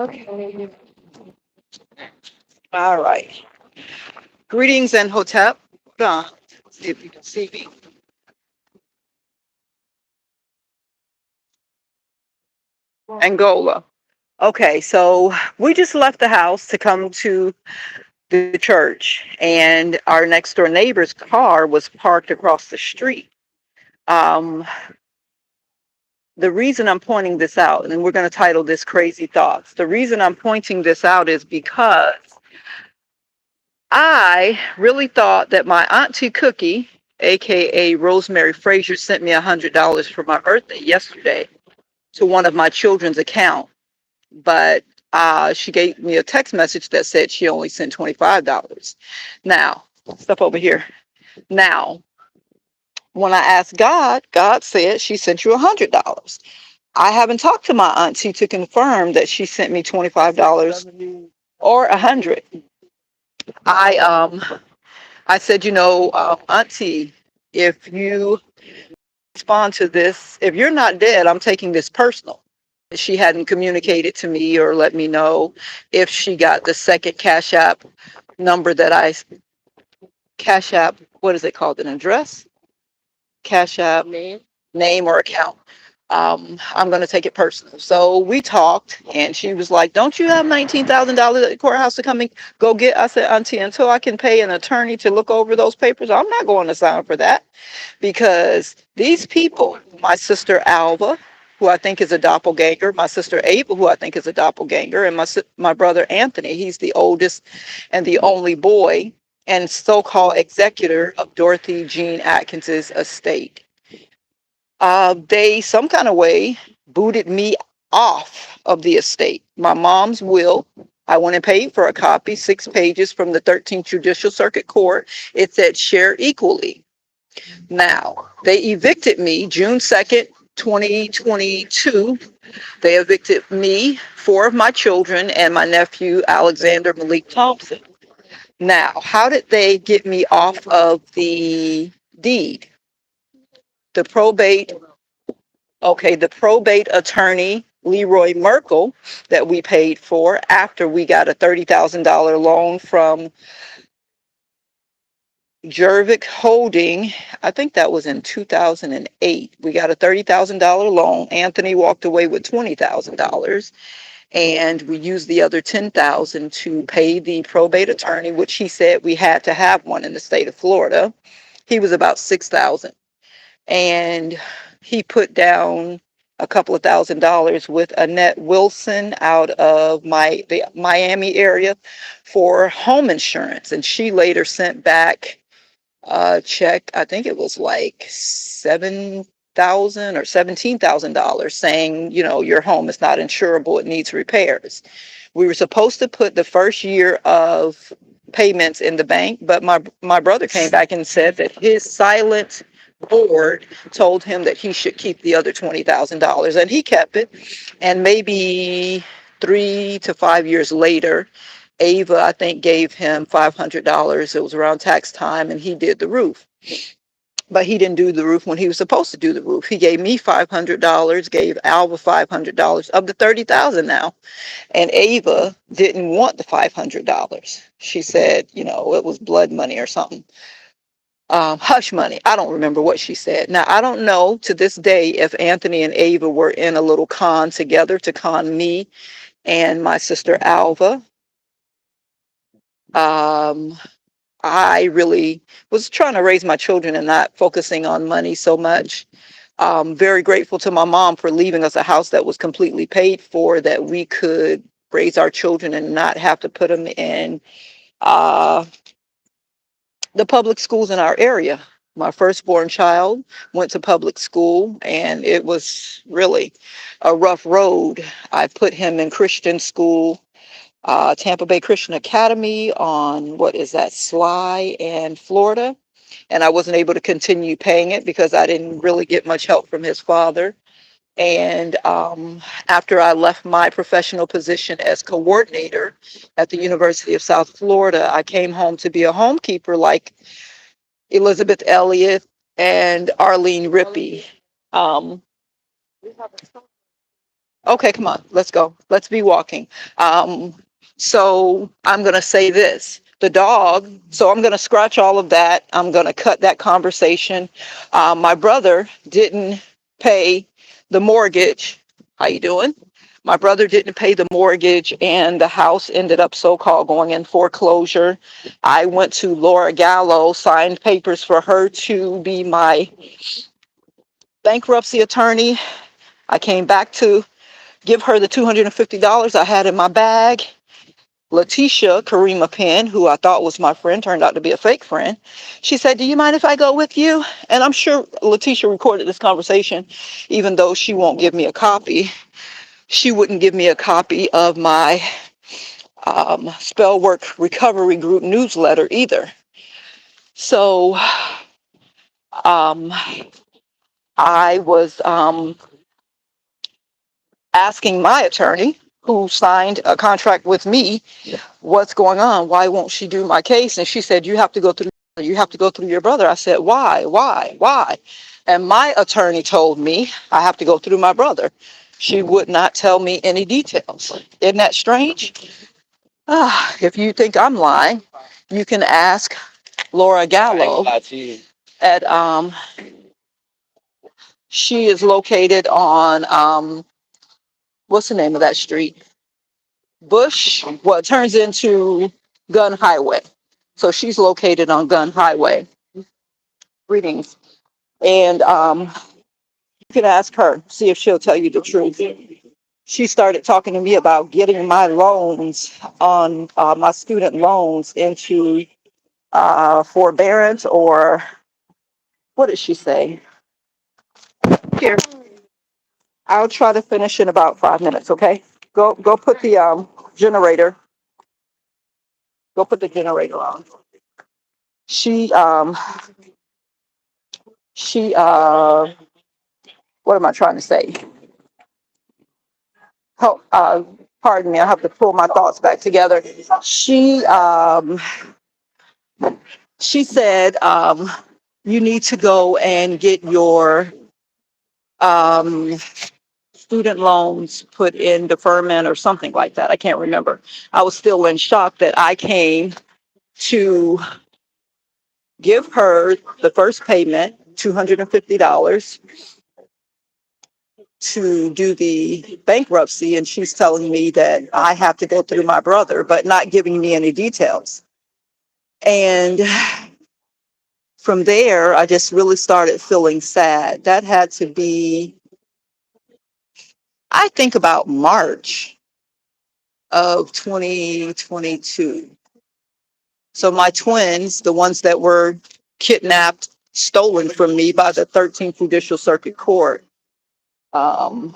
Okay. All right. Greetings and hotep. Hold on. See if you can see me. Angola. Okay, so we just left the house to come to the church, and our next door neighbor's car was parked across the street. Um, the reason I'm pointing this out, and we're going to title this Crazy Thoughts. The reason I'm pointing this out is because I really thought that my Auntie Cookie, aka Rosemary Frazier, sent me $100 for my birthday yesterday to one of my children's account, but she gave me a text message that said she only sent $25. Now, step over here. Now, when I asked God, God said she sent you $100. I haven't talked to my auntie to confirm that she sent me $25 or 100. I I said, auntie, if you respond to this, if you're not dead, I'm taking this personal. She hadn't communicated to me or let me know if she got the second Cash App number that I Cash App, what is it called? An address? Cash App name or account. I'm going to take it personal. So we talked, and she was like, "Don't you have $19,000 at the courthouse to come and go get?" I said, "Auntie, until I can pay an attorney to look over those papers, I'm not going to sign for that, because these people, my sister Alva, who I think is a doppelganger, my sister Ava, who I think is a doppelganger, and my brother Anthony, he's the oldest and the only boy and so-called executor of Dorothy Jean Atkins's estate. They some kind of way booted me off of the estate. My mom's will, I went and paid for a copy, 6 pages from the 13th Judicial Circuit Court. It said share equally. Now, they evicted me June 2nd, 2022. They evicted me, four of my children, and my nephew, Alexander Malik Thompson. Now, how did they get me off of the deed? The probate Okay, the probate attorney, Leroy Merkel, that we paid for after we got a $30,000 loan from Jervik Holding. I think that was in 2008. We got a $30,000 loan. Anthony walked away with $20,000, and we used the other $10,000 to pay the probate attorney, which he said we had to have one in the state of Florida. He was about $6,000, and he put down a couple of $1,000s with Annette Wilson out of the Miami area for home insurance, and she later sent back a check. I think it was like $7,000 or $17,000, saying, your home is not insurable; it needs repairs. We were supposed to put the first year of payments in the bank, but my brother came back and said that his silent board told him that he should keep the other $20,000, and he kept it. And maybe 3 to 5 years later, Ava, I think, gave him $500. It was around tax time, and he did the roof. But he didn't do the roof when he was supposed to do the roof. He gave me $500, gave Alva $500 of the $30,000 now. And Ava didn't want the $500. She said, it was blood money or something. Hush money. I don't remember what she said. Now, I don't know to this day if Anthony and Ava were in a little con together to con me and my sister Alva. I really was trying to raise my children and not focusing on money so much. Very grateful to my mom for leaving us a house that was completely paid for, that we could raise our children and not have to put them in the public schools in our area. My firstborn child went to public school, and it was really a rough road. I put him in Christian school, Tampa Bay Christian Academy on, what is that, Sly and Florida. And I wasn't able to continue paying it because I didn't really get much help from his father. And after I left my professional position as coordinator at the University of South Florida, I came home to be a homekeeper like Elizabeth Elliott and Arlene Rippey. Um, Okay, come on, let's go. Let's be walking. Um, so I'm going to say this. The dog, so I'm going to scratch all of that. I'm going to cut that conversation. My brother didn't pay the mortgage. How you doing? My brother didn't pay the mortgage and the house ended up so-called going in foreclosure. I went to Laura Gallo, signed papers for her to be my bankruptcy attorney. I came back to give her the $250 I had in my bag. Letitia Karima Penn, who I thought was my friend, turned out to be a fake friend. She said, "Do you mind if I go with you?" And I'm sure Letitia recorded this conversation, even though she won't give me a copy. She wouldn't give me a copy of my Spell Work Recovery Group newsletter either. So um, I was asking my attorney, who signed a contract with me, what's going on? Why won't she do my case? And she said, you have to go through your brother. I said, why? And my attorney told me I have to go through my brother. She would not tell me any details. Isn't that strange? If you think I'm lying, you can ask Laura Gallo at she is located on what's the name of that street? Bush, well, it turns into Gun Highway. So she's located on Gun Highway. Greetings. And you can ask her, see if she'll tell you the truth. She started talking to me about getting my loans on my student loans into forbearance, or what did she say? Here, I'll try to finish in about 5 minutes, okay? Go put the generator, go put the generator on. She she what am I trying to say? Help, pardon me, I have to pull my thoughts back together. She she said you need to go and get your um, student loans put in deferment or something like that. I can't remember. I was still in shock that I came to give her the first payment, $250, to do the bankruptcy, and she's telling me that I have to go through my brother, but not giving me any details. And from there, I just really started feeling sad. That had to be, I think, about March of 2022. So my twins, the ones that were kidnapped, stolen from me by the 13th Judicial Circuit Court. Um,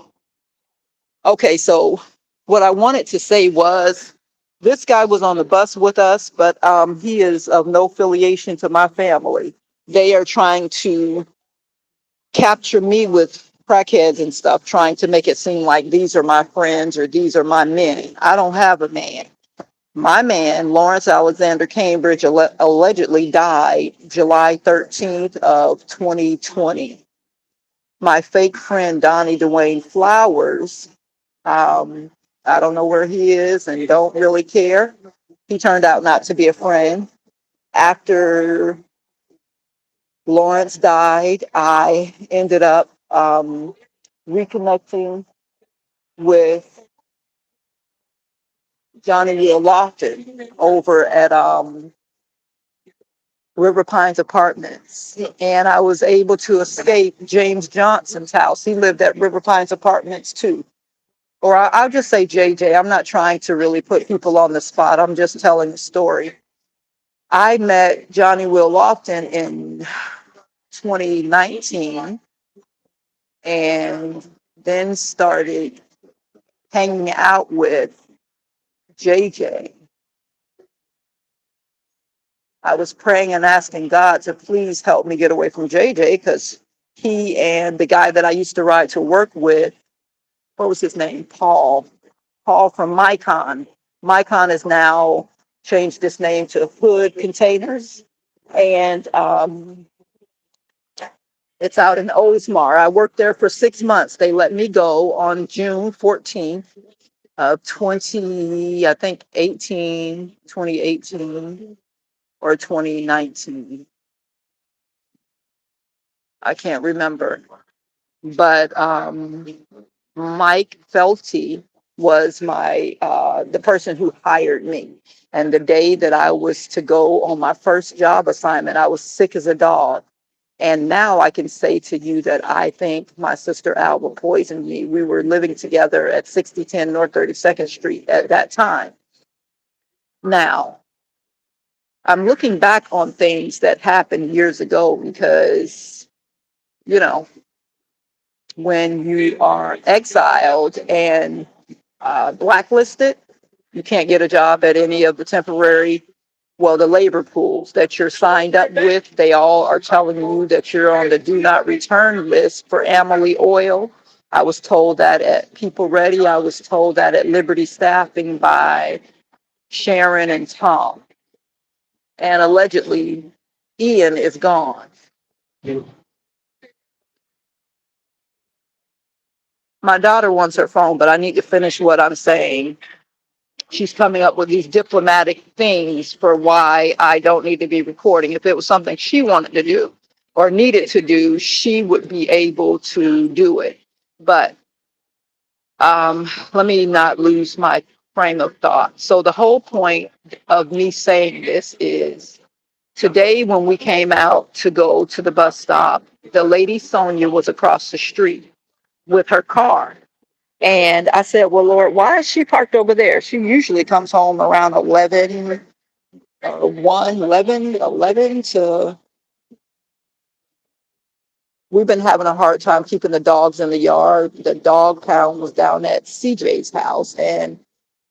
okay, so what I wanted to say was, this guy was on the bus with us, but he is of no affiliation to my family. They are trying to capture me with crackheads and stuff, trying to make it seem like these are my friends or these are my men. I don't have a man. My man, Lawrence Alexander Cambridge, allegedly died July 13th of 2020. My fake friend, Donnie Dwayne Flowers, I don't know where he is and don't really care. He turned out not to be a friend. After Lawrence died, I ended up reconnecting with Johnny Neal Lofton over at River Pines Apartments. And I was able to escape James Johnson's house. He lived at River Pines Apartments too. Or I'll just say JJ. I'm not trying to really put people on the spot. I'm just telling the story. I met Johnny Will Lofton in 2019 and then started hanging out with JJ. I was praying and asking God to please help me get away from JJ, because he and the guy that I used to ride to work with, what was his name? Paul from Micon. Micon has now changed its name to Hood Containers. And It's out in Oldsmar. I worked there for 6 months. They let me go on June 14th of 20, I think 2018 or 2019. I can't remember. But Mike Felty was the person who hired me. And the day that I was to go on my first job assignment, I was sick as a dog. And now I can say to you that I think my sister Alba poisoned me. We were living together at 6010 North 32nd Street at that time. Now, I'm looking back on things that happened years ago because, you know, when you are exiled and blacklisted, you can't get a job at any of the the labor pools that you're signed up with. They all are telling you that you're on the do not return list for Amalie Oil. I was told that at People Ready. I was told that at Liberty Staffing by Sharon and Tom. And allegedly, Ian is gone. My daughter wants her phone, but I need to finish what I'm saying. She's coming up with these diplomatic things for why I don't need to be recording. If it was something she wanted to do or needed to do, she would be able to do it. But let me not lose my frame of thought. So the whole point of me saying this is today when we came out to go to the bus stop, the lady Sonia was across the street with her car. And I said, well, Lord, why is she parked over there? She usually comes home around 11, 1, 11 to, we've been having a hard time keeping the dogs in the yard. The dog pound was down at CJ's house, and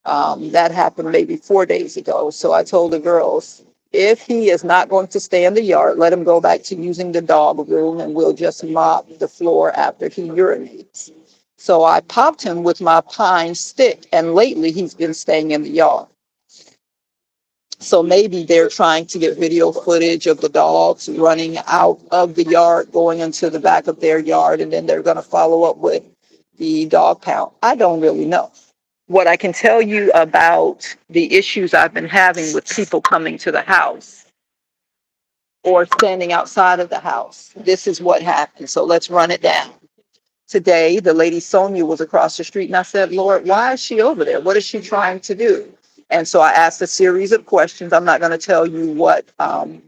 that happened maybe 4 days ago. So I told the girls, if he is not going to stay in the yard, let him go back to using the dog room and we'll just mop the floor after he urinates. So I popped him with my pine stick, and lately he's been staying in the yard. So maybe they're trying to get video footage of the dogs running out of the yard, going into the back of their yard, and then they're going to follow up with the dog pound. I don't really know. What I can tell you about the issues I've been having with people coming to the house or standing outside of the house, this is what happened. So let's run it down. Today, the lady Sonia was across the street, and I said, Lord, why is she over there? What is she trying to do? And so I asked a series of questions. I'm not going to tell you what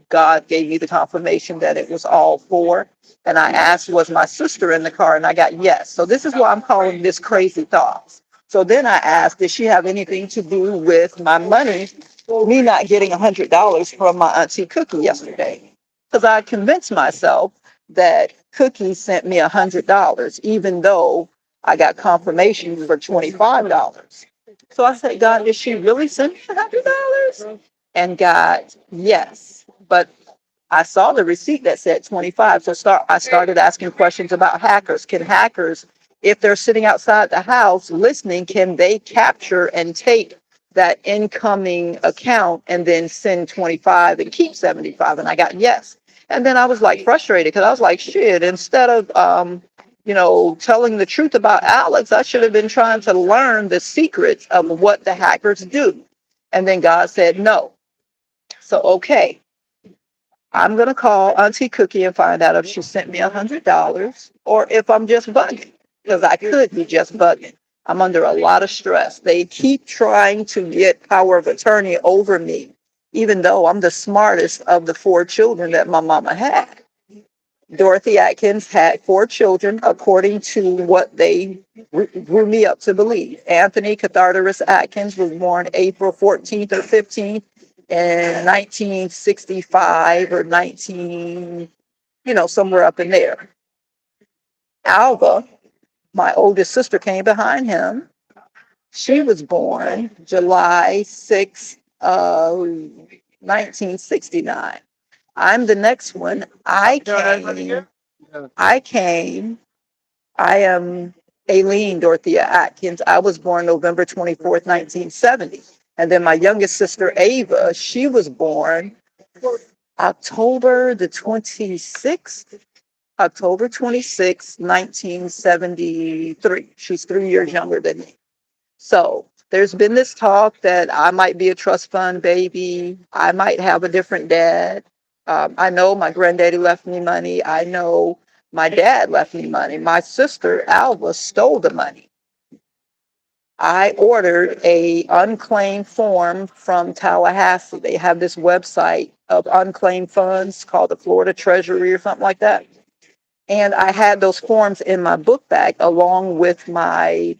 God gave me the confirmation that it was all for. And I asked, was my sister in the car? And I got yes. So this is why I'm calling this crazy thoughts. So then I asked, did she have anything to do with my money, me not getting $100 from my auntie Cookie yesterday? Because I convinced myself that Cookie sent me $100, even though I got confirmation for $25. So I said, God, did she really send me $100? And God, yes. But I saw the receipt that said 25. So I started asking questions about hackers. Can hackers, if they're sitting outside the house listening, can they capture and take that incoming account and then send 25 and keep 75? And I got yes. And then I was like frustrated because I was like, shit, instead of telling the truth about Alex, I should have been trying to learn the secrets of what the hackers do. And then God said no. So okay, I'm gonna call Auntie Cookie and find out if she sent me $100 or if I'm just bugging, because I could be just bugging. I'm under a lot of stress. They keep trying to get power of attorney over me, even though I'm the smartest of the 4 children that my mama had. Dorothy Atkins had 4 children, according to what they grew me up to believe. Anthony Catharterus Atkins was born April 14th or 15th in 1965 or 19, somewhere up in there. Alva, my oldest sister, came behind him. She was born July 6th of 1969. I'm the next one. I am Aileen Dorothea Atkins. I was born November 24th, 1970. And then my youngest sister, Ava, she was born October the 26th October 26, 1973. She's 3 years younger than me. So there's been this talk that I might be a trust fund baby. I might have a different dad. I know my granddaddy left me money. I know my dad left me money. My sister, Alva, stole the money. I ordered a unclaimed form from Tallahassee. They have this website of unclaimed funds called the Florida Treasury or something like that. And I had those forms in my book bag along with my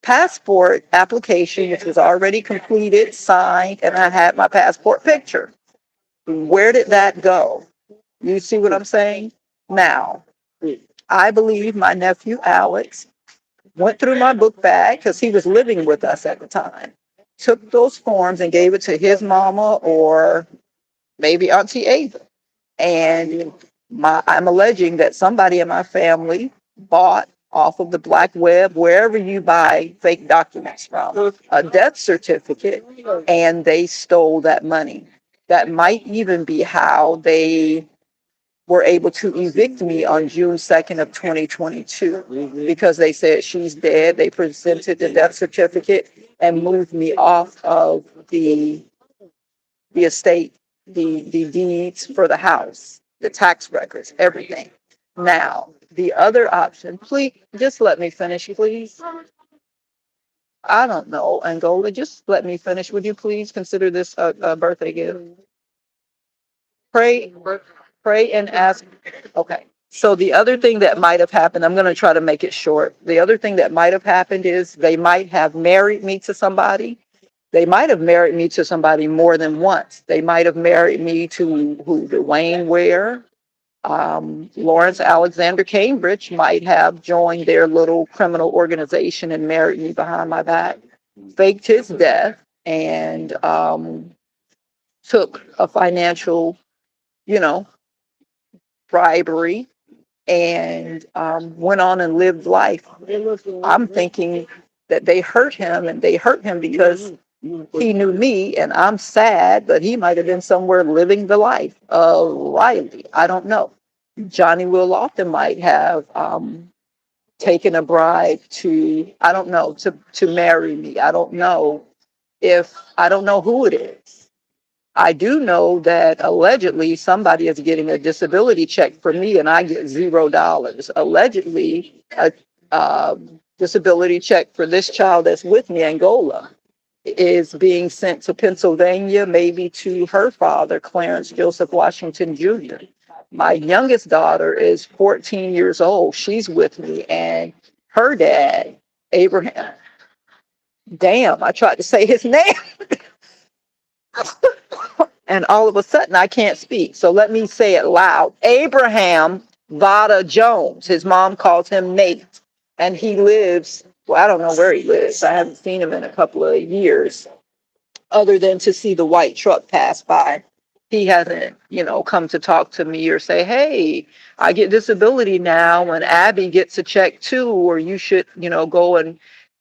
passport application, which was already completed, signed, and I had my passport picture. Where did that go? You see what I'm saying? Now, I believe my nephew Alex went through my book bag because he was living with us at the time, took those forms and gave it to his mama or maybe Auntie Ava. And I'm alleging that somebody in my family bought off of the black web, wherever you buy fake documents from, a death certificate, and they stole that money. That might even be how they were able to evict me on June 2nd of 2022 because they said she's dead. They presented the death certificate and moved me off of the estate, the deeds for the house, the tax records, everything. Now, the other option, please just let me finish, please. I don't know, Angola, just let me finish. Would you please consider this a birthday gift? Pray, pray and ask. Okay. So the other thing that might have happened, I'm going to try to make it short. The other thing that might have happened is they might have married me to somebody. They might have married me to somebody more than once. They might have married me to who, Dwayne Ware. Lawrence Alexander Cambridge might have joined their little criminal organization and married me behind my back, faked his death, and took a financial, you know, bribery and went on and lived life. I'm thinking that they hurt him, and they hurt him because he knew me, and I'm sad, but he might have been somewhere living the life of Riley. I don't know. Johnny Will Lofton might have taken a bribe to, I don't know, to marry me. I don't know who it is. I do know that allegedly somebody is getting a disability check for me and I get $0. Allegedly, a disability check for this child that's with me, Angola, is being sent to Pennsylvania, maybe to her father, Clarence Joseph Washington Jr. My youngest daughter is 14 years old. She's with me, and her dad, Abraham. Damn, I tried to say his name. And all of a sudden I can't speak. So let me say it loud. Abraham Vada Jones. His mom calls him Nate. And he lives, well, I don't know where he lives. I haven't seen him in a couple of years, other than to see the white truck pass by. He hasn't, come to talk to me or say, hey, I get disability now and Abby gets a check too, or you should, go and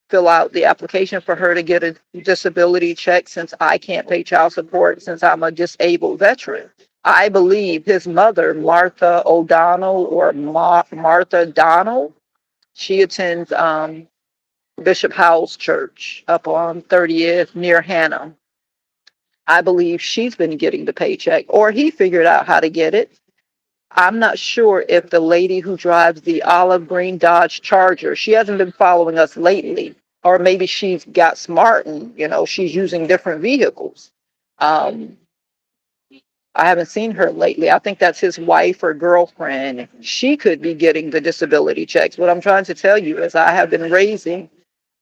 fill out the application for her to get a disability check since I can't pay child support since I'm a disabled veteran. I believe his mother, Martha O'Donnell or Martha Donald, she attends Bishop Howell's church up on 30th near Hannah. I believe she's been getting the paycheck, or he figured out how to get it. I'm not sure if the lady who drives the olive green Dodge Charger, she hasn't been following us lately, or maybe she's got smart and, she's using different vehicles. Um, I haven't seen her lately. I think that's his wife or girlfriend. She could be getting the disability checks. What I'm trying to tell you is I have been raising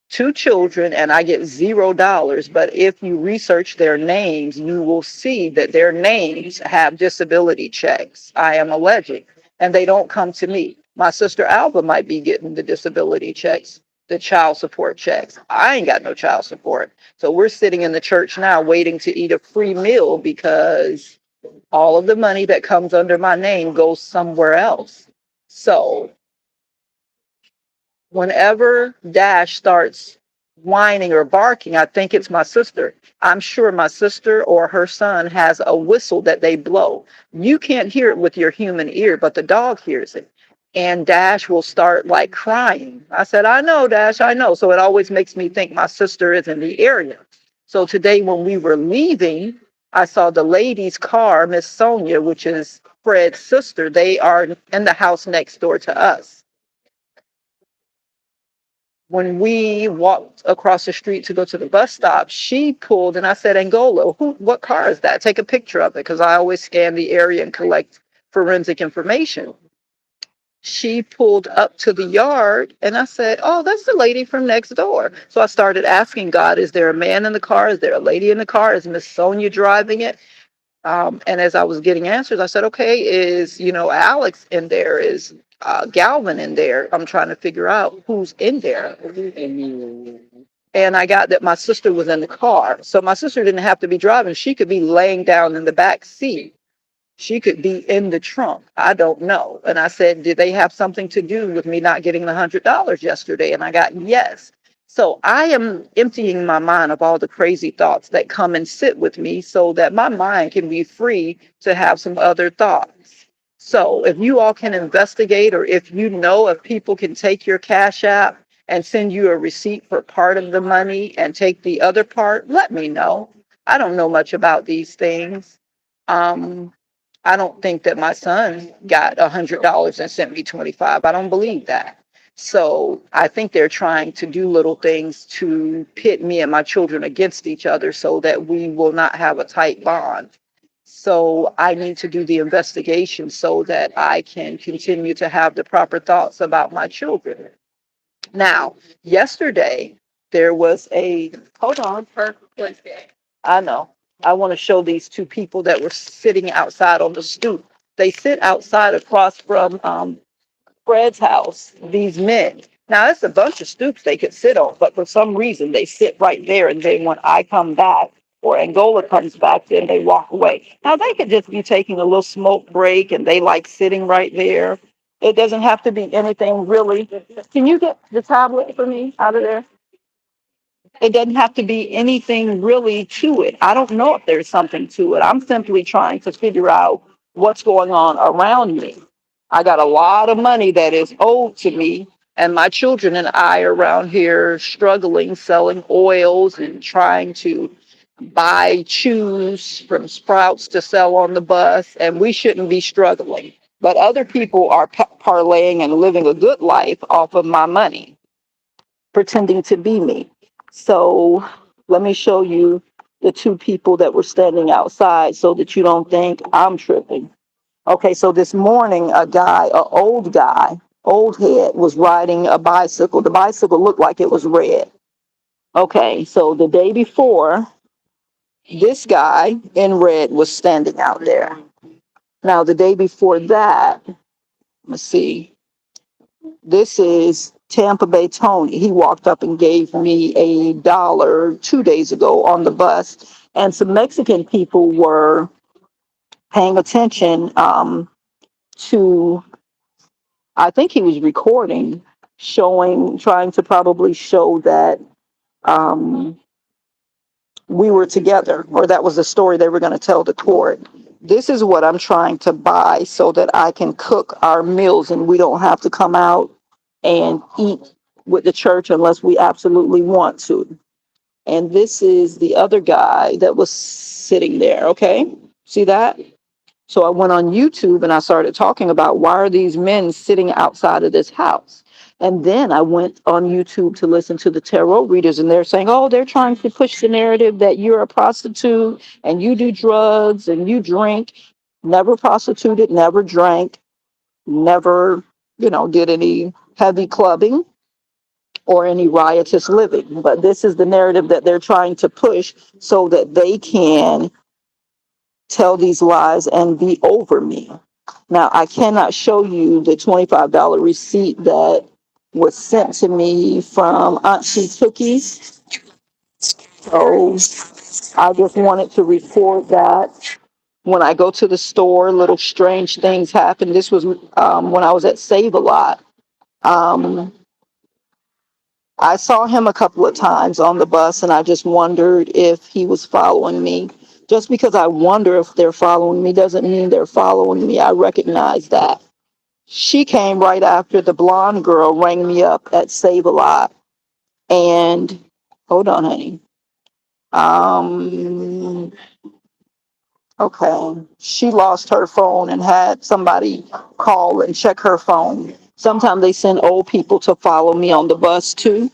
two children and I get $0. But if you research their names, you will see that their names have disability checks. I am alleging, and they don't come to me. My sister Alba might be getting the disability checks, the child support checks. I ain't got no child support. So we're sitting in the church now waiting to eat a free meal because all of the money that comes under my name goes somewhere else. So whenever Dash starts whining or barking, I think it's my sister. I'm sure my sister or her son has a whistle that they blow. You can't hear it with your human ear, but the dog hears it. and Dash will start like crying. I said, I know, Dash, I know. So it always makes me think my sister is in the area. So today when we were leaving, I saw the lady's car, Miss Sonia, which is Fred's sister. They are in the house next door to us. When we walked across the street to go to the bus stop, she pulled and I said, Angola, what car is that? Take a picture of it because I always scan the area and collect forensic information. She pulled up to the yard and I said, oh, that's the lady from next door. So I started asking God, is there a man in the car? Is there a lady in the car? Is Miss Sonia driving it? And as I was getting answers, I said, okay, is, Alex in there? Is Galvin in there? I'm trying to figure out who's in there. And I got that my sister was in the car. So my sister didn't have to be driving. She could be laying down in the back seat. She could be in the trunk. I don't know. And I said, did they have something to do with me not getting the $100 yesterday? And I got yes. So I am emptying my mind of all the crazy thoughts that come and sit with me so that my mind can be free to have some other thoughts. So if you all can investigate, or if you know if people can take your Cash App and send you a receipt for part of the money and take the other part, let me know. I don't know much about these things. Um, I don't think that my son got $100 and sent me 25. I don't believe that. So I think they're trying to do little things to pit me and my children against each other so that we will not have a tight bond. So I need to do the investigation so that I can continue to have the proper thoughts about my children. Now, yesterday, there was a, hold on, I know. I want to show these two people that were sitting outside on the stoop. They sit outside across from Fred's house, these men. Now, it's a bunch of stoops they could sit on, but for some reason, they sit right there. And then when I come back or Angola comes back, then they walk away. Now, they could just be taking a little smoke break and they like sitting right there. It doesn't have to be anything really. Can you get the tablet for me out of there? It doesn't have to be anything really to it. I don't know if there's something to it. I'm simply trying to figure out what's going on around me. I got a lot of money that is owed to me, and my children and I are around here struggling, selling oils and trying to buy chews from Sprouts to sell on the bus, and we shouldn't be struggling. But other people are parlaying and living a good life off of my money, pretending to be me. So let me show you the two people that were standing outside so that you don't think I'm tripping. Okay, so this morning, old head, was riding a bicycle. The bicycle looked like it was red. Okay, so the day before, this guy in red was standing out there. Now, the day before that, let's see, this is Tampa Bay Tony. He walked up and gave me $1 2 days ago on the bus. And some Mexican people were paying attention to, I think he was recording, trying to probably show that um, we were together, or that was the story they were going to tell the court. This is what I'm trying to buy so that I can cook our meals and we don't have to come out and eat with the church unless we absolutely want to. And this is the other guy that was sitting there. Okay. See that? So I went on YouTube and I started talking about why are these men sitting outside of this house? And then I went on YouTube to listen to the tarot readers, and they're saying, oh, they're trying to push the narrative that you're a prostitute and you do drugs and you drink. Never prostituted, never drank, never, did any heavy clubbing or any riotous living. But this is the narrative that they're trying to push so that they can tell these lies and be over me. Now, I cannot show you the $25 receipt that was sent to me from Auntie Cookies. So I just wanted to report that when I go to the store, little strange things happen. This was when I was at Save a Lot. Um, I saw him a couple of times on the bus, and I just wondered if he was following me. Just because I wonder if they're following me doesn't mean they're following me. I recognize that. She came right after the blonde girl rang me up at Save a Lot. And hold on, honey. Um, okay. She lost her phone and had somebody call and check her phone. Sometimes they send old people to follow me on the bus too.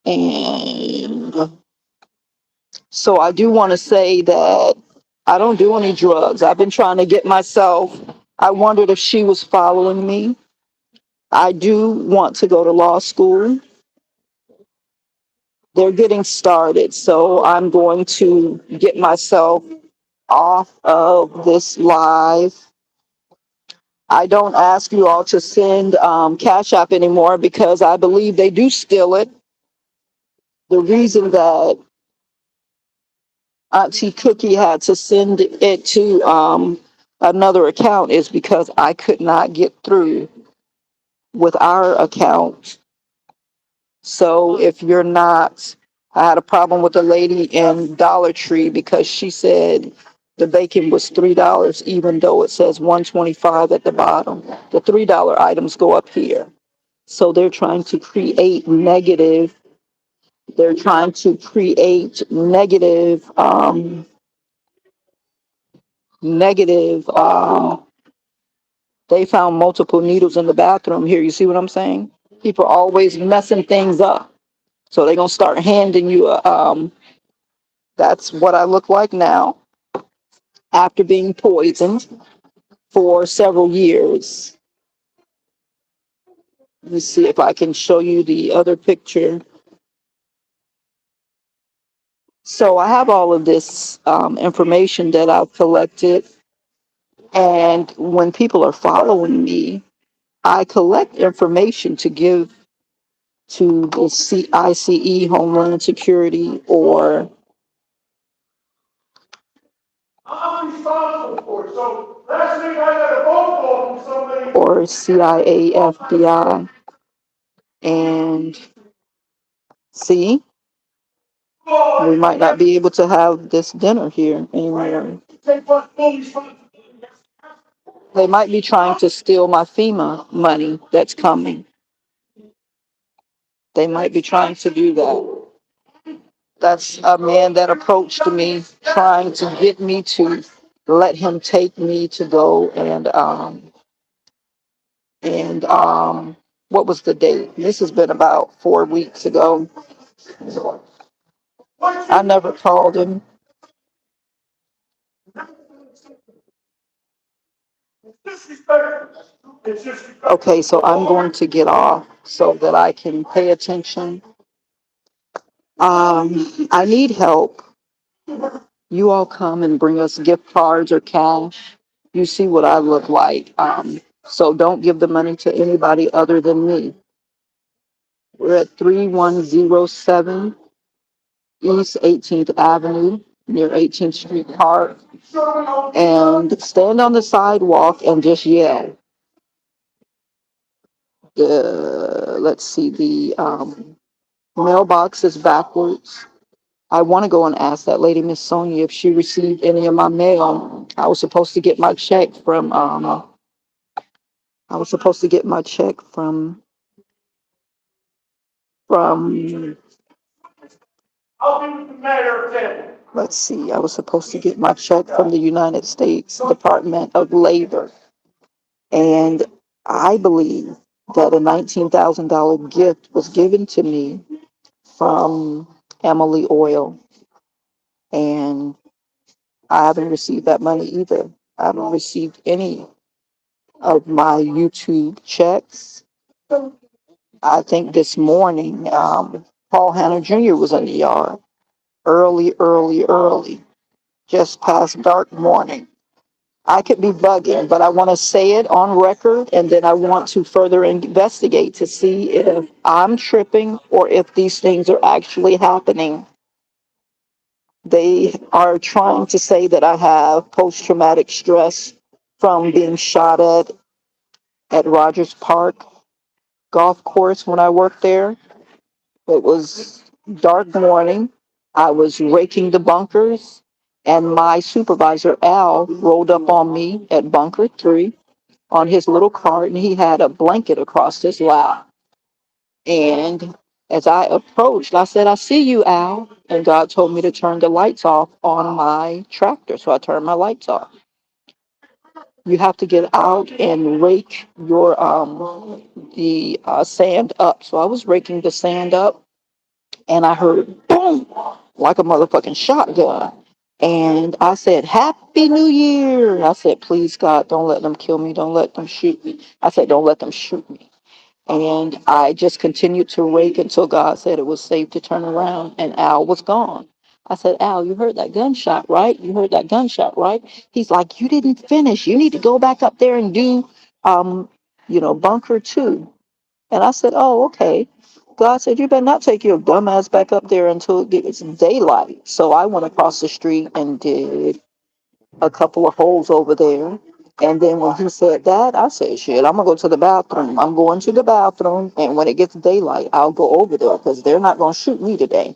And so I do want to say that I don't do any drugs. I've been trying to get myself. I wondered if she was following me. I do want to go to law school. They're getting started, so I'm going to get myself off of this live. I don't ask you all to send Cash App anymore because I believe they do steal it. The reason that Auntie Cookie had to send it to another account is because I could not get through with our account. So if you're not, I had a problem with the lady in Dollar Tree because she said the bacon was $3, even though it says 125 at the bottom. The $3 items go up here. So they're trying to create negative. They're trying to create negative. They found multiple needles in the bathroom here. You see what I'm saying? People are always messing things up. So they're gonna start handing you a. That's what I look like now after being poisoned for several years. Let me see if I can show you the other picture. So I have all of this information that I've collected, and when people are following me, I collect information to give to the ICE, Homeland Security, or CIA, FBI, and see, we might not be able to have this dinner here anymore. They might be trying to steal my FEMA money that's coming. They might be trying to do that. That's a man that approached me trying to get me to let him take me to go and what was the date? This has been about 4 weeks ago. I never called him. Okay, so I'm going to get off so that I can pay attention. I need help. You all come and bring us gift cards or cash. You see what I look like. So don't give the money to anybody other than me. We're at 3107 East 18th Avenue near 18th Street Park. And stand on the sidewalk and just yell. Let's see, the mailbox is backwards. I want to go and ask that lady, Miss Sonia, if she received any of my mail. I was supposed to get my check from I was supposed to get my check from let's see, I was supposed to get my check from the United States Department of Labor. And I believe that a $19,000 gift was given to me from Emily Oil. And I haven't received that money either. I haven't received any of my YouTube checks. I think this morning, Paul Hanna Jr. was in the yard early, just past dark morning. I could be bugging, but I want to say it on record, and then I want to further investigate to see if I'm tripping or if these things are actually happening. They are trying to say that I have post-traumatic stress from being shot at Rogers Park golf course when I worked there. It was dark morning. I was raking the bunkers, and my supervisor, Al, rolled up on me at bunker 3 on his little cart, and he had a blanket across his lap. And as I approached, I said, "I see you, Al." And God told me to turn the lights off on my tractor. So I turned my lights off. You have to get out and rake your the sand up. So I was raking the sand up, and I heard boom, like a motherfucking shotgun. And I said, "Happy New Year." I said, "Please, God, don't let them kill me. Don't let them shoot me." I said, "Don't let them shoot me." And I just continued to rake until God said it was safe to turn around, and Al was gone. I said, "Al, you heard that gunshot, right? You heard that gunshot, right?" He's like, "You didn't finish. You need to go back up there and do, um, bunker two." And I said, "Oh, okay." God said, "You better not take your dumb ass back up there until it gets daylight." So I went across the street and did a couple of holes over there. And then when he said that, I said, "Shit, I'm gonna go to the bathroom. I'm going to the bathroom. And when it gets daylight, I'll go over there because they're not gonna shoot me today."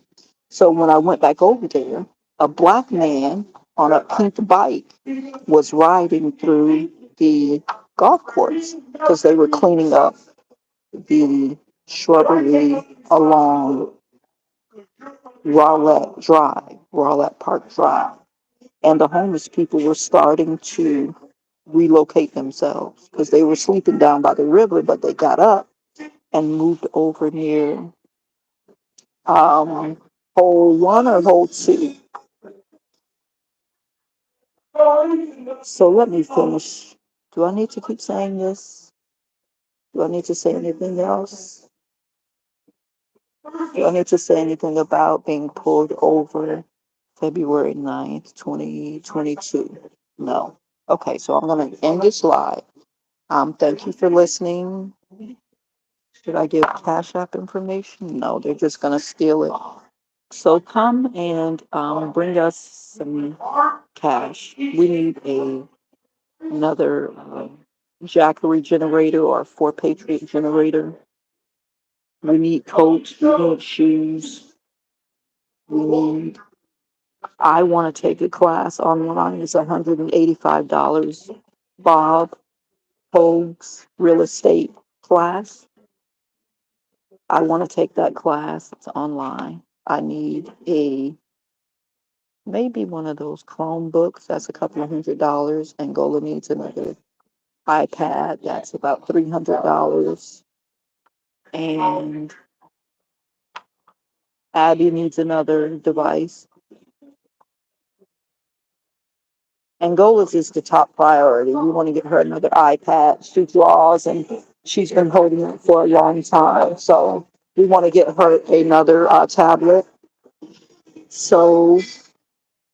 So when I went back over there, a black man on a pink bike was riding through the golf course because they were cleaning up the shrubbery along Rowlett Park Drive. And the homeless people were starting to relocate themselves because they were sleeping down by the river, but they got up and moved over near hole one or hole two. So let me finish. Do I need to keep saying this? Do I need to say anything else? Do I need to say anything about being pulled over February 9th, 2022? No. Okay, so I'm going to end this live. Thank you for listening. Should I give Cash App information? No, they're just going to steal it. So come and bring us some cash. We need another Jackery generator or a 4Patriot generator. We need coats. We need shoes. We need. I want to take a class online. It's $185. Bob Hoag's real estate class. I want to take that class. It's online. I need maybe one of those Chromebooks. That's a couple of $100. Angola needs another iPad. That's about $300. And Abby needs another device. Angola's is the top priority. We want to get her another iPad. She draws and she's been holding it for a long time. So we want to get her another tablet. So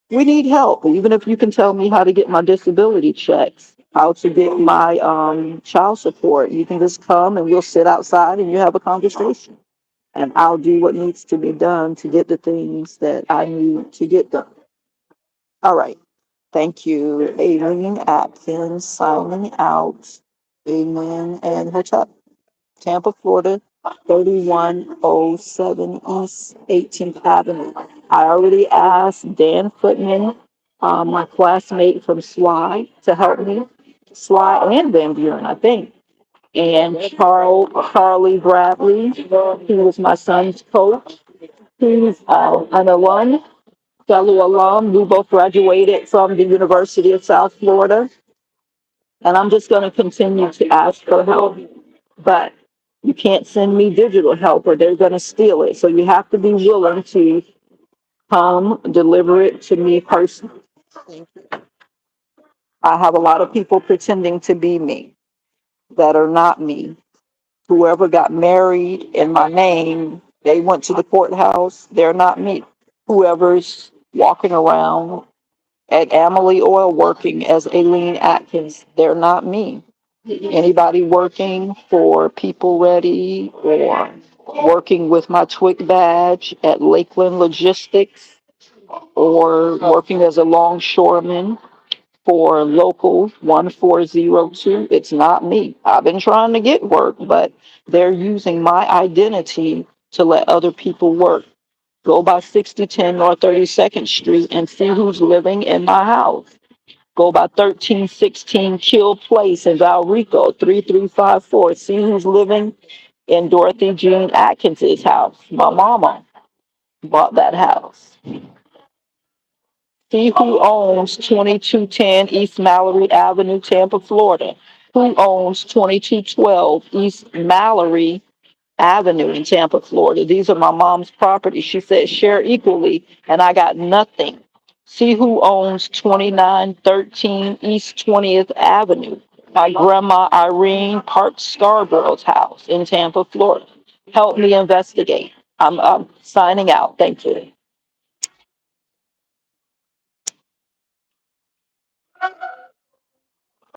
we need help. Even if you can tell me how to get my disability checks, how to get my child support, you can just come and we'll sit outside and you have a conversation. And I'll do what needs to be done to get the things that I need to get done. All right. Thank you. Aileen Atkins signing out. Amen. And Hotep, Tampa, Florida, 3107 East 18th Avenue. I already asked Dan Footman, my classmate from SWI, to help me. SWI and Van Buren, I think. And Charlie Bradley, he was my son's coach. He's an alum, fellow alum. We both graduated from the University of South Florida. And I'm just going to continue to ask for help. But you can't send me digital help or they're going to steal it. So you have to be willing to come deliver it to me personally. I have a lot of people pretending to be me that are not me. Whoever got married in my name, they went to the courthouse, they're not me. Whoever's walking around at Amalie Oil working as Aileen Atkins, they're not me. Anybody working for People Ready or working with my TWIC badge at Lakeland Logistics or working as a longshoreman for Local 1402, it's not me. I've been trying to get work, but they're using my identity to let other people work. Go by 6010 North 32nd Street and see who's living in my house. Go by 1316 Kill Place in Valrico, 3354. See who's living in Dorothy Jean Atkins's house. My mama bought that house. See who owns 2210 East Mallory Avenue, Tampa, Florida. Who owns 2212 East Mallory Avenue in Tampa, Florida. These are my mom's property. She said share equally, and I got nothing. See who owns 2913 East 20th Avenue. My grandma Irene Park Scarborough's house in Tampa, Florida. Help me investigate. I'm signing out. Thank you.